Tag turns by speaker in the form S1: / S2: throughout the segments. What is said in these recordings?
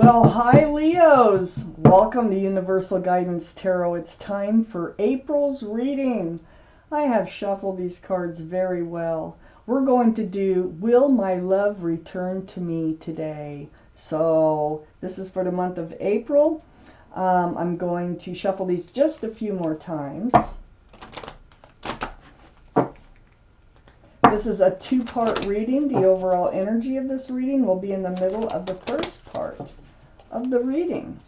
S1: Well, hi Leos! Welcome to Universal Guidance Tarot. It's time for April's reading. I have shuffled these cards very well. We're going to do Will My Love Return to Me today? So this is for the month of April. I'm going to shuffle these just a few more times. This is a two-part reading. The overall energy of this reading will be in the middle of the first part of the reading.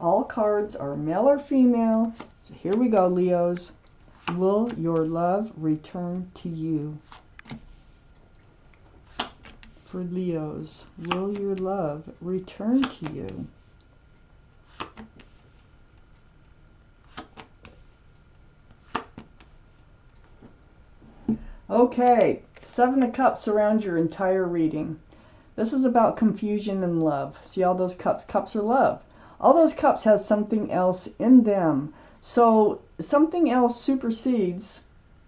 S1: All cards are male or female. So here we go, Leos. Will your love return to you? For Leos, will your love return to you? Okay, Seven of Cups surround your entire reading. This is about confusion and love. See all those cups? Cups are love. All those cups has something else in them. So something else supersedes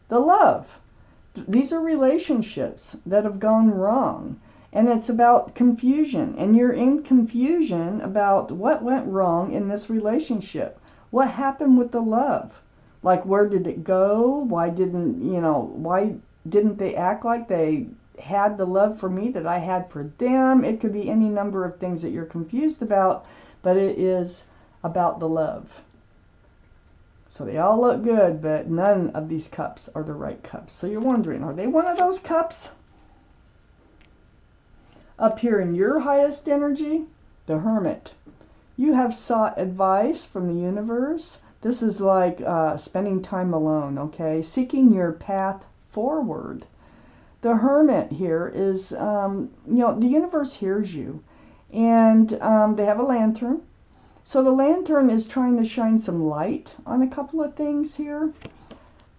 S1: the love. These are relationships that have gone wrong. And it's about confusion. And you're in confusion about what went wrong in this relationship. What happened with the love? Like, where did it go? Why didn't they act like they had the love for me that I had for them? It could be any number of things that you're confused about, but it is about the love. So they all look good, but none of these cups are the right cups. So you're wondering, are they one of those cups? Up here in your highest energy, the Hermit. You have sought advice from the universe. This is like spending time alone, okay? Seeking your path forward. The Hermit here is, the universe hears you. And they have a lantern. So the lantern is trying to shine some light on a couple of things here.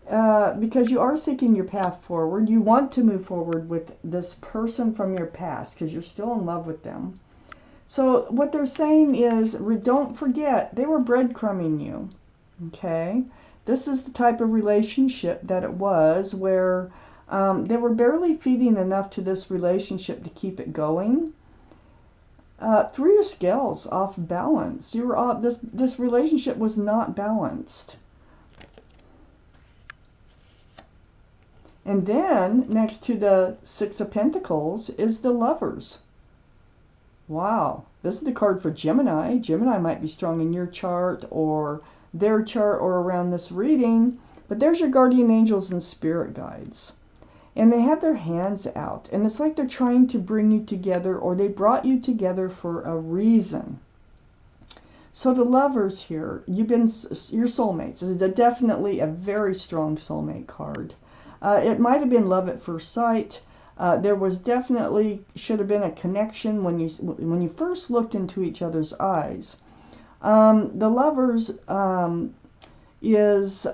S1: Because you are seeking your path forward. You want to move forward with this person from your past because you're still in love with them. So what they're saying is, don't forget, they were breadcrumbing you. Okay? This is the type of relationship that it was where they were barely feeding enough to this relationship to keep it going. Threw your scales off balance. You were off, this relationship was not balanced. And then next to the Six of Pentacles is the Lovers. Wow, this is the card for Gemini. Gemini might be strong in your chart or their chart or around this reading, but there's your guardian angels and spirit guides. And they have their hands out, and it's like they're trying to bring you together, or they brought you together for a reason. So the Lovers here, your soulmates. This is definitely a very strong soulmate card. It might have been love at first sight. There was definitely, should have been a connection when you first looked into each other's eyes. The Lovers is,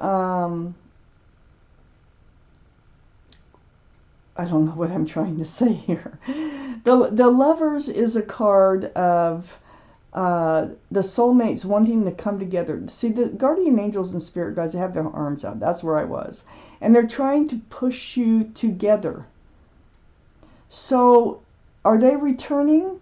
S1: I don't know what I'm trying to say here. The Lovers is a card of the soulmates wanting to come together. See, the guardian angels and spirit guides, they have their arms out. That's where I was. And they're trying to push you together. So, are they returning?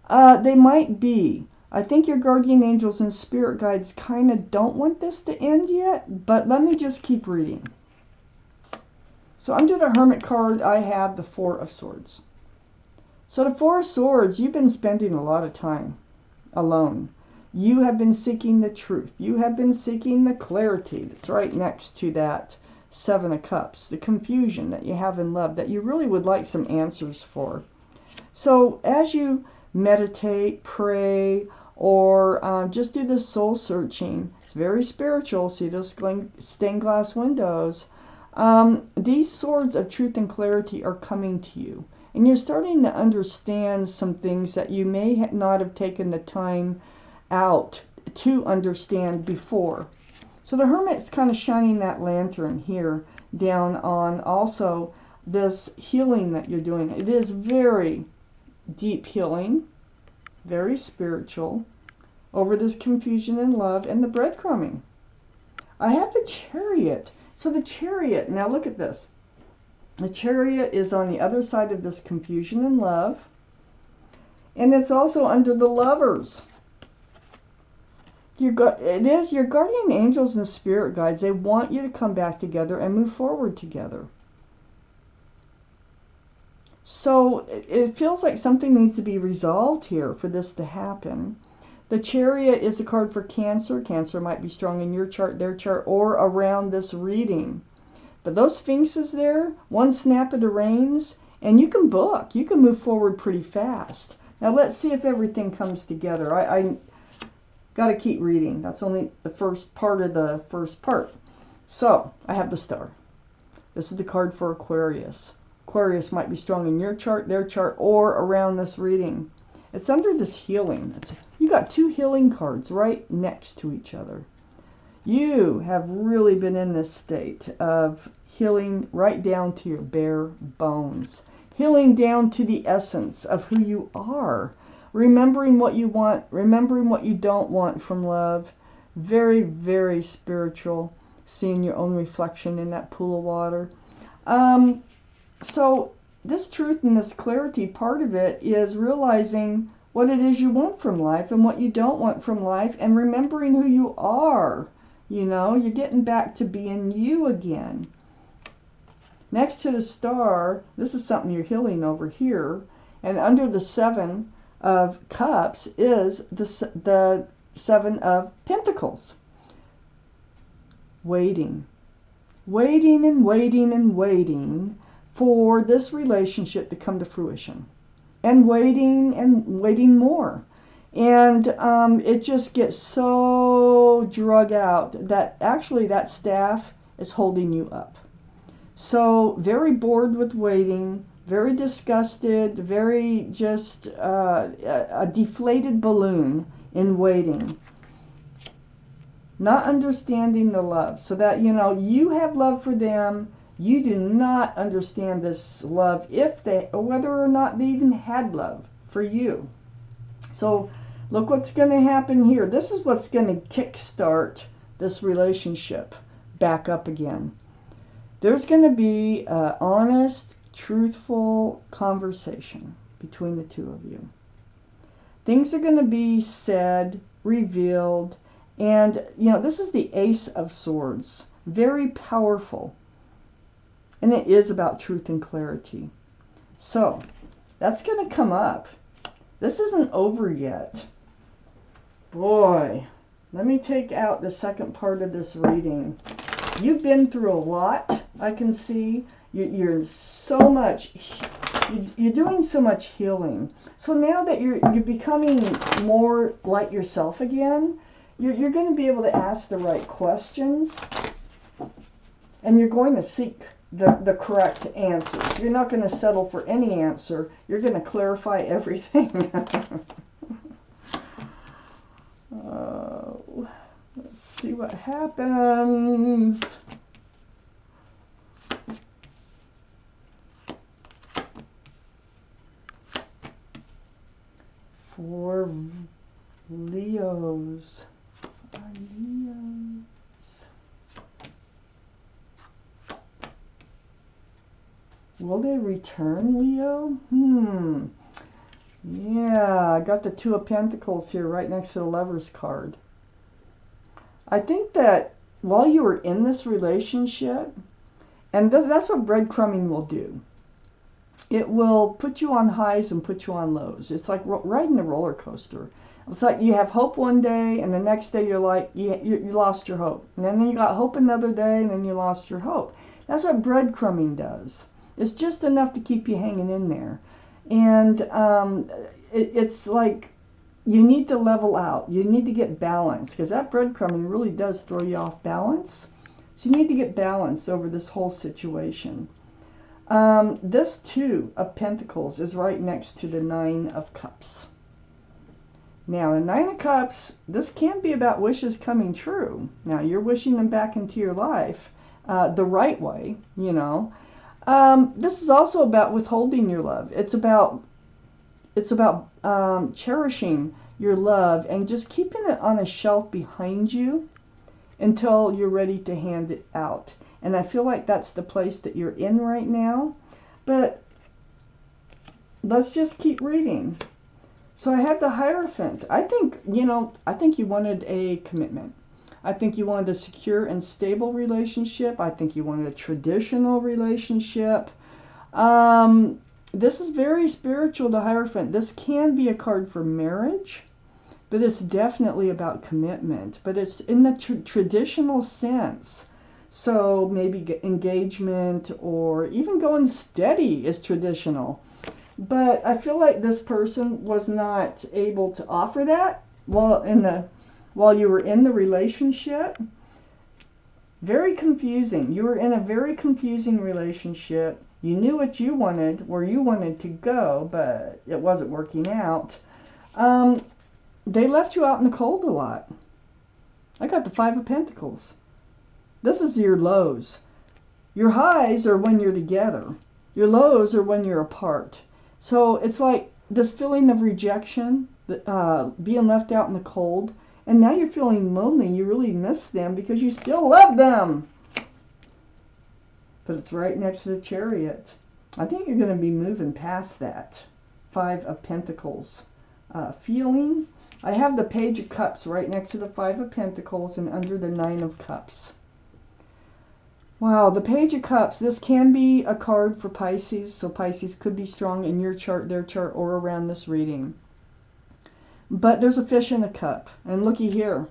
S1: They might be. I think your guardian angels and spirit guides kind of don't want this to end yet, but let me just keep reading. So under the Hermit card, I have the Four of Swords. So the Four of Swords, you've been spending a lot of time alone. You have been seeking the truth. You have been seeking the clarity that's right next to that Seven of Cups, the confusion that you have in love that you really would like some answers for. So as you meditate, pray, or just do this soul searching, it's very spiritual. See those stained glass windows? These swords of truth and clarity are coming to you. And you're starting to understand some things that you may not have taken the time out to understand before. So the Hermit's kind of shining that lantern here down on also this healing that you're doing. It is very deep healing, very spiritual, over this confusion and love and the breadcrumbing. I have the Chariot. So the Chariot, now look at this. The Chariot is on the other side of this confusion and love. And it's also under the Lovers. It is your guardian angels and spirit guides. They want you to come back together and move forward together. So it feels like something needs to be resolved here for this to happen. The Chariot is a card for Cancer. Cancer might be strong in your chart, their chart, or around this reading. But those Sphinxes there, one snap of the reins, and you can book. You can move forward pretty fast. Now let's see if everything comes together. I got to keep reading. That's only the first part of the first part. So I have the Star. This is the card for Aquarius. Aquarius might be strong in your chart, their chart, or around this reading. It's under this healing. You got two healing cards right next to each other. You have really been in this state of healing right down to your bare bones. Healing down to the essence of who you are. Remembering what you want, remembering what you don't want from love. Very, very spiritual. Seeing your own reflection in that pool of water. So this truth and this clarity, part of it is realizing what it is you want from life and what you don't want from life, and remembering who you are. You know, you're getting back to being you again. Next to the Star, this is something you're healing over here, and under the Seven of Cups is the Seven of Pentacles. Waiting. Waiting and waiting and waiting for this relationship to come to fruition, and waiting more, and it just gets so drug out that actually that staff is holding you up. So very bored with waiting, very disgusted, very just a deflated balloon in waiting, not understanding the love, so that you have love for them. You do not understand this love, or whether or not they even had love for you. So look what's going to happen here. This is what's going to kickstart this relationship back up again. There's going to be an honest, truthful conversation between the two of you. Things are going to be said, revealed, and this is the Ace of Swords. Very powerful. And it is about truth and clarity. So, that's going to come up. This isn't over yet. Boy, let me take out the second part of this reading. You've been through a lot, I can see. You're so much, you're doing so much healing. So now that you're becoming more like yourself again, you're going to be able to ask the right questions. And you're going to seek the correct answers. You're not going to settle for any answer. You're going to clarify everything. Let's see what happens. For Leos. Will they return, Leo? Yeah, I got the Two of Pentacles here right next to the Lover's card. I think that while you were in this relationship, and that's what breadcrumbing will do. It will put you on highs and put you on lows. It's like riding a roller coaster. It's like you have hope one day, and the next day you're like, you lost your hope. And then you got hope another day, and then you lost your hope. That's what breadcrumbing does. It's just enough to keep you hanging in there. And it's like you need to level out. You need to get balance, because that breadcrumbing really does throw you off balance. So you need to get balance over this whole situation. This Two of Pentacles is right next to the Nine of Cups. Now, the Nine of Cups, this can be about wishes coming true. Now, you're wishing them back into your life the right way, This is also about withholding your love. It's about cherishing your love and just keeping it on a shelf behind you until you're ready to hand it out. And I feel like that's the place that you're in right now. But let's just keep reading. So I have the Hierophant. I think, I think you wanted a commitment. I think you wanted a secure and stable relationship. I think you wanted a traditional relationship. This is very spiritual, the Hierophant. This can be a card for marriage, but it's definitely about commitment. But it's in the traditional sense. So maybe engagement or even going steady is traditional. But I feel like this person was not able to offer that while you were in the relationship. Very confusing. You were in a very confusing relationship. You knew what you wanted, where you wanted to go, but it wasn't working out. They left you out in the cold a lot. I got the Five of Pentacles. This is your lows. Your highs are when you're together. Your lows are when you're apart. So it's like this feeling of rejection, being left out in the cold, and now you're feeling lonely. You really miss them because you still love them. But it's right next to the Chariot. I think you're going to be moving past that Five of Pentacles feeling. I have the Page of Cups right next to the Five of Pentacles and under the Nine of Cups. Wow, the Page of Cups, this can be a card for Pisces, so Pisces could be strong in your chart, their chart, or around this reading. But there's a fish in a cup, and looky here.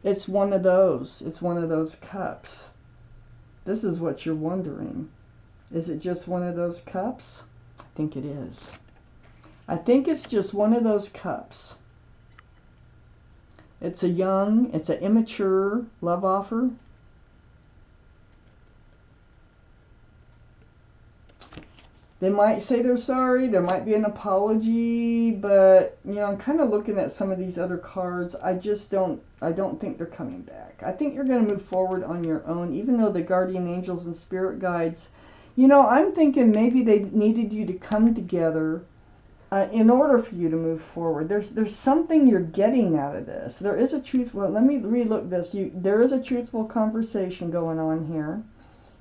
S1: It's one of those. It's one of those cups. This is what you're wondering. Is it just one of those cups? I think it is. I think it's just one of those cups. It's an immature love offer. They might say they're sorry. There might be an apology, but I'm kind of looking at some of these other cards. I don't think they're coming back. I think you're going to move forward on your own, even though the guardian angels and spirit guides, I'm thinking maybe they needed you to come together in order for you to move forward. There's something you're getting out of this. There is a truthful. Let me relook this. There is a truthful conversation going on here.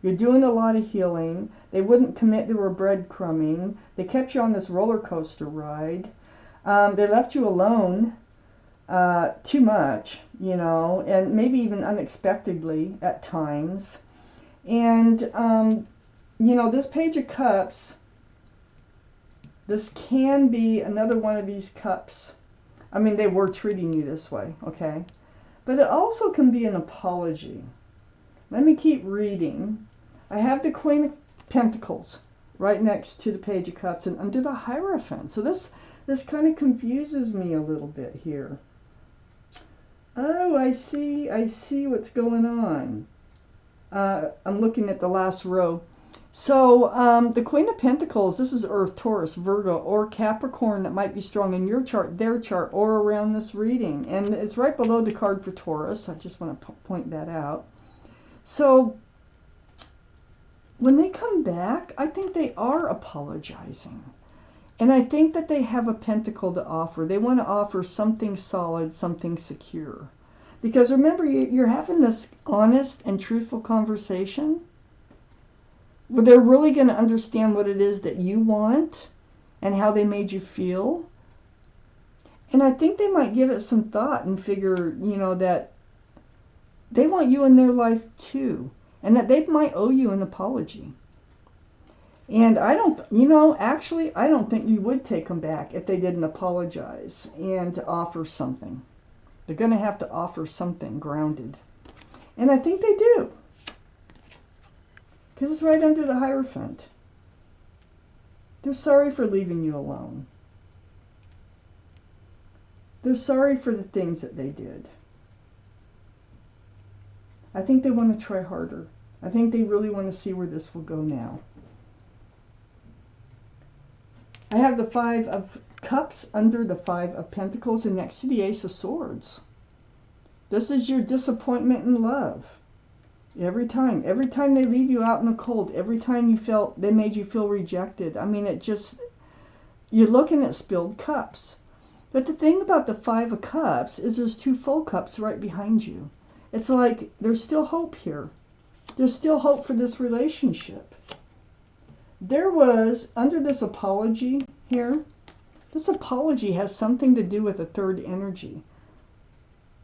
S1: You're doing a lot of healing. They wouldn't commit. They were breadcrumbing. They kept you on this roller coaster ride. They left you alone too much, and maybe even unexpectedly at times. And, this Page of Cups, this can be another one of these cups. I mean, they were treating you this way, okay? But it also can be an apology. Let me keep reading. I have the Queen of Pentacles right next to the Page of Cups and under the Hierophant. So this kind of confuses me a little bit here. Oh, I see what's going on. I'm looking at the last row. So the Queen of Pentacles, this is Earth, Taurus, Virgo, or Capricorn that might be strong in your chart, their chart, or around this reading. And it's right below the card for Taurus. I just want to point that out. So when they come back, I think they are apologizing. And I think that they have a pentacle to offer. They want to offer something solid, something secure. Because remember, you're having this honest and truthful conversation where they're really going to understand what it is that you want and how they made you feel. And I think they might give it some thought and figure, that they want you in their life too. And that they might owe you an apology. And I don't think you would take them back if they didn't apologize and offer something. They're going to have to offer something grounded. And I think they do. Because it's right under the Hierophant. They're sorry for leaving you alone. They're sorry for the things that they did. I think they want to try harder. I think they really want to see where this will go now. I have the Five of Cups under the Five of Pentacles and next to the Ace of Swords. This is your disappointment in love. Every time they leave you out in the cold, every time they made you feel rejected. I mean, you're looking at spilled cups. But the thing about the Five of Cups is there's two full cups right behind you. It's like there's still hope here. There's still hope for this relationship. There was, under this apology here, This apology has something to do with a third energy.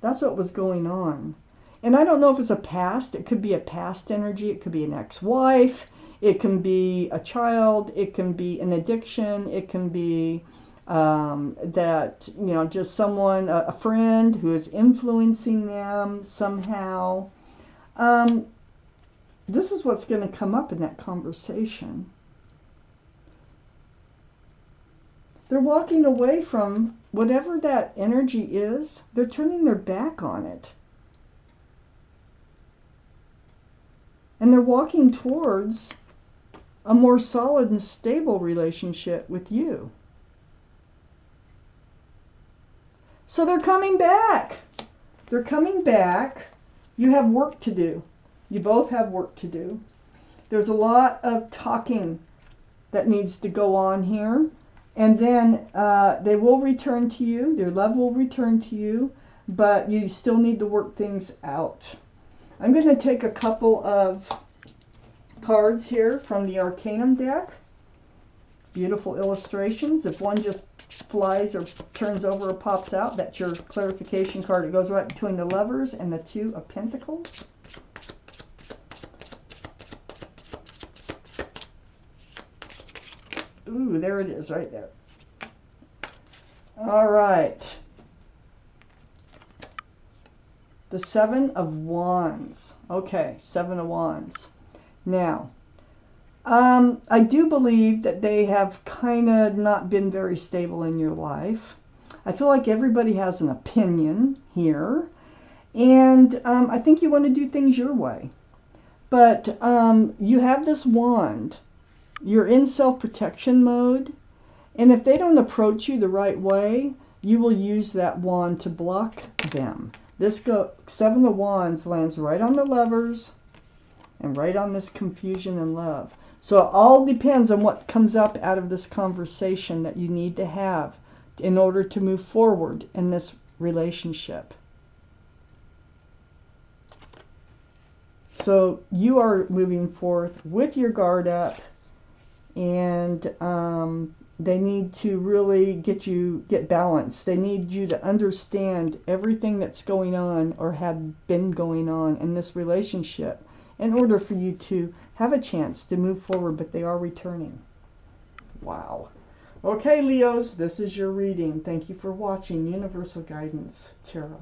S1: That's what was going on. And I don't know if it's a past. It could be a past energy. It could be an ex-wife. It can be a child. It can be an addiction. It can be that, you know, just someone, a friend who is influencing them somehow. This is what's going to come up in that conversation. They're walking away from whatever that energy is. They're turning their back on it. And they're walking towards a more solid and stable relationship with you. So they're coming back. They're coming back. You have work to do. You both have work to do. There's a lot of talking that needs to go on here. And then they will return to you. Their love will return to you. But you still need to work things out. I'm going to take a couple of cards here from the Arcanum deck. Beautiful illustrations. If one just flies or turns over or pops out, that's your clarification card. It goes right between the Lovers and the Two of Pentacles. Ooh, there it is right there. All right. The Seven of Wands. Okay, Seven of Wands. Now, I do believe that they have kind of not been very stable in your life. I feel like everybody has an opinion here. And I think you want to do things your way. But you have this wand. You're in self-protection mode. And if they don't approach you the right way, you will use that wand to block them. This Seven of Wands lands right on the Lovers and right on this confusion and love. So it all depends on what comes up out of this conversation that you need to have in order to move forward in this relationship. So you are moving forth with your guard up, and they need to really get balance. They need you to understand everything that's going on or had been going on in this relationship in order for you to have a chance to move forward, but they are returning. Wow. Okay, Leos, this is your reading. Thank you for watching Universal Guidance Tarot.